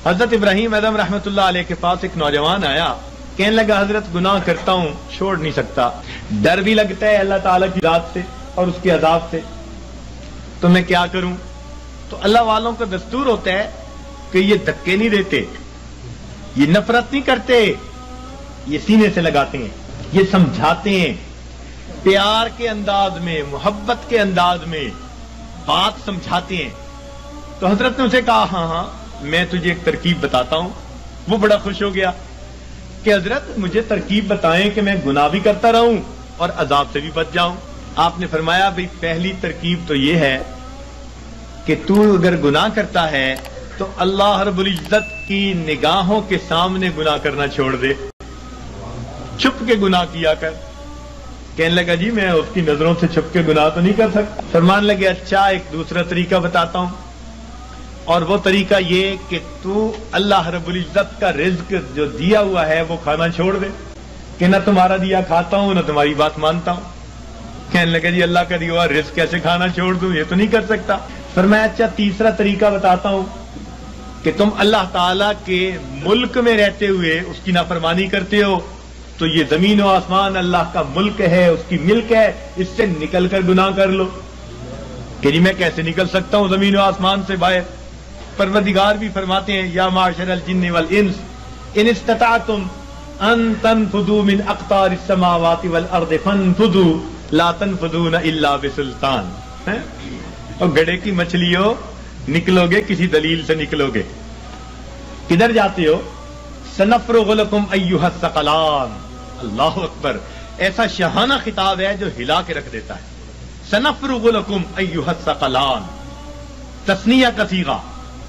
حضرت ابراہیم اعظم رحمتullah علیہ کے پاس ایک نوجوان آیا، کہنے لگا حضرت گناہ کرتا ہوں، چھوڑ نہیں سکتا، ڈر بھی لگتا ہے اللہ تعالیٰ کی ذات سے اور اس کے عذاب سے، تو میں کیا کروں؟ تو اللہ والوں کا دستور ہوتا ہے کہ یہ دھکے نہیں دیتے، یہ نفرت نہیں کرتے، یہ سینے سے لگاتے ہیں، یہ سمجھاتے ہیں، پیار کے انداز میں، محبت کے انداز میں بات سمجھاتے ہیں۔ تو حضرت نے اسے کہا ہاں ہاں میں تجھے ایک ترکیب بتاتا ہوں۔ وہ بڑا خوش ہو گیا کہ حضرت مجھے ترکیب بتائیں کہ میں گناہ بھی کرتا رہوں اور عذاب سے بھی بچ جاؤں۔ آپ نے فرمایا بھئی پہلی ترکیب تو یہ ہے کہ تو اگر گناہ کرتا ہے تو اللہ رب العزت کی نگاہوں کے سامنے گناہ کرنا چھوڑ دے، چھپ کے گناہ کیا کر۔ کہنے لگا جی میں اس کی نظروں سے چھپ کے گناہ تو نہیں کر سکتا۔ فرمان لگے اچھا ایک دوسرا طریقہ بتاتا ہوں، اور وہ طریقہ یہ کہ تو اللہ رب العزت کا رزق جو دیا ہوا ہے وہ کھانا چھوڑ دے، کہ نہ تمہارا دیا کھاتا ہوں نہ تمہاری بات مانتا ہوں۔ کہنے لگا جی اللہ کا دیا ہوا رزق کیسے کھانا چھوڑ دوں، یہ تو نہیں کر سکتا۔ فرمایا اچھا تیسرا طریقہ بتاتا ہوں کہ تم اللہ تعالیٰ کے ملک میں رہتے ہوئے اس کی نافرمانی کرتے ہو، تو یہ زمین و آسمان اللہ کا ملک ہے، اس کی ملک ہے، اس سے نکل کر گناہ کر لو۔ کہ جی میں کیسے نکل سکتا ہوں زمین و آسمان سے باہر؟ پروردگار بھی فرماتے ہیں یا معاشر الجن والانس ان استطعتم ان تنفذوا من اقطار السماوات والارض فانفذوا لا تنفذون الا بسلطان۔ اور گڑھے کی مچھلیوں نکلو گے کسی دلیل سے نکلو گے، کدھر جاتے ہو؟ سنفرغ لکم ایھا الثقلان۔ اللہ اکبر، ایسا شاہانہ خطاب ہے جو ہلا کے رکھ دیتا ہے۔ سنفرغ لکم ایھا الثقلان، تثنیہ کا صیغہ،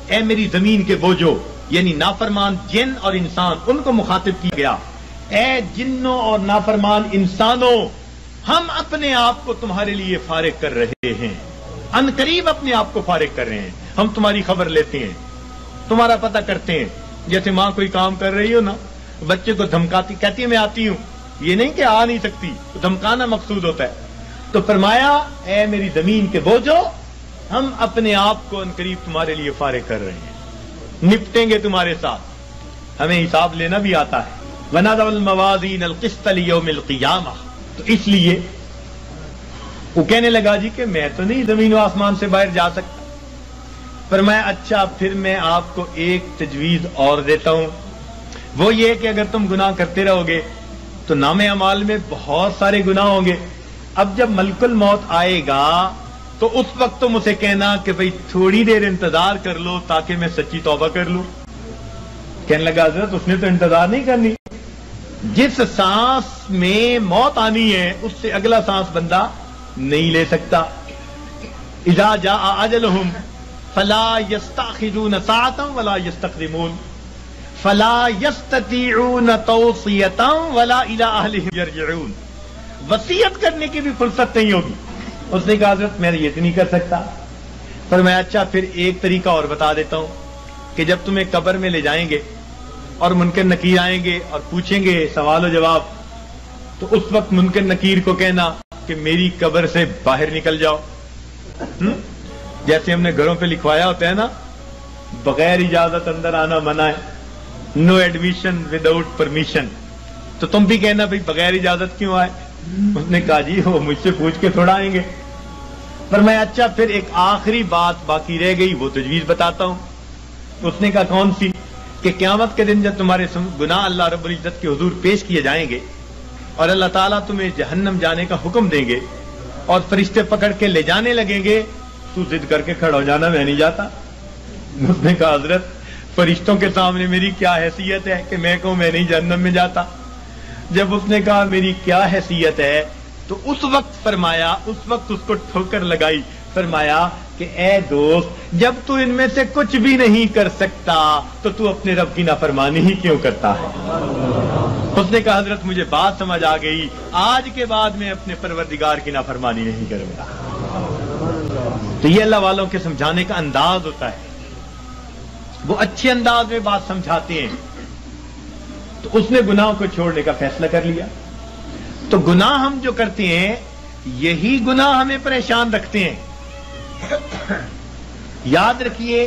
اے میری زمین کے بوجھو، یعنی نافرمان جن اور انسان، ان کو مخاطب کیا گیا۔ اے جنوں اور نافرمان انسانوں، ہم اپنے آپ کو تمہارے لیے فارغ کر رہے ہیں، ان قریب اپنے آپ کو فارغ کر رہے ہیں۔ ہم تمہاری خبر لیتے ہیں، تمہارا پتہ کرتے ہیں۔ جیسے ماں کوئی کام کر رہی ہو نا، بچے کو دھمکاتی، کہتی ہے میں آتی ہوں، یہ نہیں کہ آ نہیں سکتی، دھمکانا مقصود ہوتا ہے۔ تو فرمایا اے میری زمین کے بوجھو، ہم اپنے آپ کو ان قریب تمہارے لیے فارغ کر رہے ہیں، نپٹیں گے تمہارے ساتھ، ہمیں حساب لینا بھی آتا ہے۔ وَنَضَعُ الْمَوَازِينَ الْقِسْطَ لِيَوْمِ الْقِيَامَةِ۔ تو اس لیے وہ کہنے لگا جی کہ میں تو نہیں زمین و آسمان سے باہر جا سکتا۔ فرمایا اچھا پھر میں آپ کو ایک تجویز اور دیتا ہوں، وہ یہ کہ اگر تم گناہ کرتے رہو گے تو نام اعمال میں بہت سارے گناہ ہوں گے۔ اب جب ملک الموت آئے گا تو اس وقت تم اسے کہنا کہ بھئی تھوڑی دیر انتظار کر لو تاکہ میں سچی توبہ کر لوں۔ کہنے لگا حضرت اس نے تو انتظار نہیں کرنی، جس سانس میں موت آنی ہے اس سے اگلا سانس بندہ نہیں لے سکتا۔ اذا جاء اجلہم فلا يستأخرون ساعة ولا يستقدمون فلا يستطيعون توصية ولا إلى أهلهم يرجعون۔ وصیت کرنے کی بھی فرصت نہیں ہوگی۔ اس نے کہا حضرت میں یہ نہیں کر سکتا۔ فرمایا اچھا پھر ایک طریقہ اور بتا دیتا ہوں کہ جب تمہیں قبر میں لے جائیں گے اور منکر نکیر آئیں گے اور پوچھیں گے سوال و جواب، تو اس وقت منکر نکیر کو کہنا کہ میری قبر سے باہر نکل جاؤ۔ جیسے ہم نے گھروں پہ لکھوایا ہوتا ہے نا، بغیر اجازت اندر آنا منع ہے، نو ایڈمیشن وداؤٹ پرمیشن۔ تو تم بھی کہنا بھئی بغیر اجازت کیوں آئے؟ اس نے کہا جی وہ مجھ سے پوچھ کے تھوڑا آئیں گے۔ فرمایا اچھا پھر ایک آخری بات باقی رہ گئی، وہ تجویز بتاتا ہوں۔ اس نے کہا کون سی؟ کہ قیامت کے دن جب تمہارے گناہ اللہ رب العزت کے حضور پیش کیے جائیں گے اور اللہ تعالیٰ تمہیں جہنم جانے کا حکم دیں گے اور فرشتے پکڑ کے لے جانے لگیں گے، تو ضد کر کے کھڑا ہو جانا میں نہیں جاتا۔ اس نے کہا حضرت فرشتوں کے سامنے میری کیا حیثیت ہے کہ میں کہوں میں نہیں جہنم میں جاتا؟ جب اس نے کہا میری کیا حیثیت ہے تو اس وقت فرمایا، اس وقت اس کو ٹھوکر لگائی، فرمایا کہ اے دوست جب تو ان میں سے کچھ بھی نہیں کر سکتا تو تو اپنے رب کی نافرمانی ہی کیوں کرتا ہے؟ اس نے کہا حضرت مجھے بات سمجھ آ گئی، آج کے بعد میں اپنے پروردگار کی نافرمانی نہیں کروں گا۔ تو یہ اللہ والوں کے سمجھانے کا انداز ہوتا ہے، وہ اچھے انداز میں بات سمجھاتے ہیں۔ تو اس نے گناہوں کو چھوڑنے کا فیصلہ کر لیا۔ تو گناہ ہم جو کرتے ہیں یہی گناہ ہمیں پریشان رکھتے ہیں۔ یاد رکھیے